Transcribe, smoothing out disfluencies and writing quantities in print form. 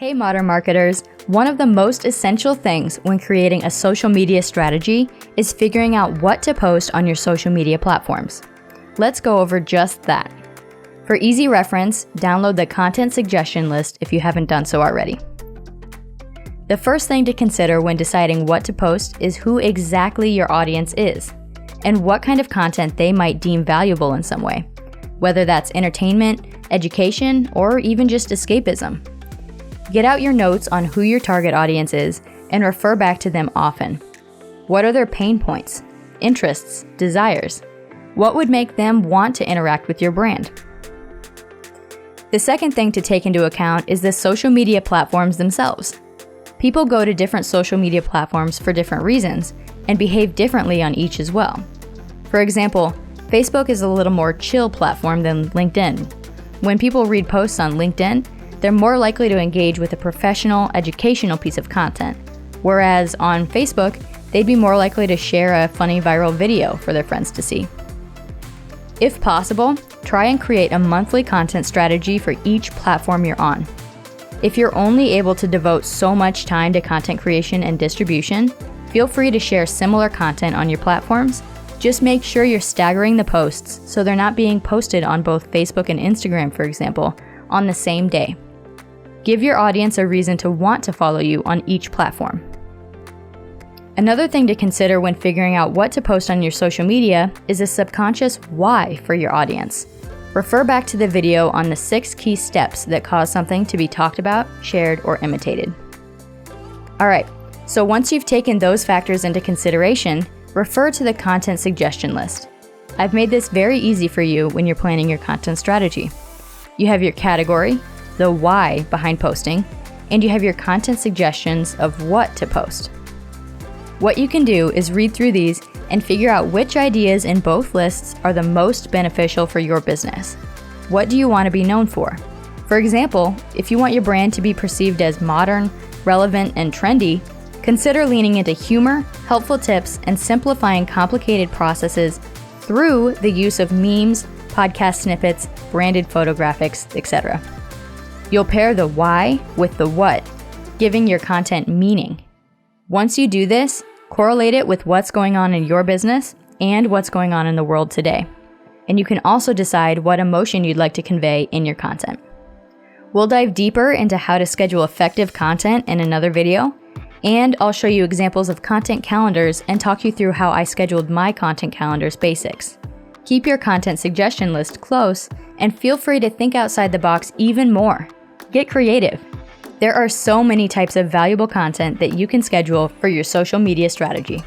Hey modern marketers, one of the most essential things when creating a social media strategy is figuring out what to post on your social media platforms. Let's go over just that. For easy reference, download the content suggestion list if you haven't done so already. The first thing to consider when deciding what to post is who exactly your audience is, and what kind of content they might deem valuable in some way, whether that's entertainment, education, or even just escapism. Get out your notes on who your target audience is and refer back to them often. What are their pain points, interests, desires? What would make them want to interact with your brand? The second thing to take into account is the social media platforms themselves. People go to different social media platforms for different reasons and behave differently on each as well. For example, Facebook is a little more chill platform than LinkedIn. When people read posts on LinkedIn, they're more likely to engage with a professional, educational piece of content, whereas on Facebook, they'd be more likely to share a funny viral video for their friends to see. If possible, try and create a monthly content strategy for each platform you're on. If you're only able to devote so much time to content creation and distribution, feel free to share similar content on your platforms. Just make sure you're staggering the posts so they're not being posted on both Facebook and Instagram, for example, on the same day. Give your audience a reason to want to follow you on each platform. Another thing to consider when figuring out what to post on your social media is a subconscious why for your audience. Refer back to the video on the 6 key steps that cause something to be talked about, shared, or imitated. Alright, so once you've taken those factors into consideration, refer to the content suggestion list. I've made this very easy for you when you're planning your content strategy. You have your category, the why behind posting, and you have your content suggestions of what to post. What you can do is read through these and figure out which ideas in both lists are the most beneficial for your business. What do you want to be known for? For example, if you want your brand to be perceived as modern, relevant, and trendy, consider leaning into humor, helpful tips, and simplifying complicated processes through the use of memes, podcast snippets, branded photographics, etc. You'll pair the why with the what, giving your content meaning. Once you do this, correlate it with what's going on in your business and what's going on in the world today. And you can also decide what emotion you'd like to convey in your content. We'll dive deeper into how to schedule effective content in another video, and I'll show you examples of content calendars and talk you through how I scheduled my content calendar's basics. Keep your content suggestion list close and feel free to think outside the box even more. Get creative. There are so many types of valuable content that you can schedule for your social media strategy.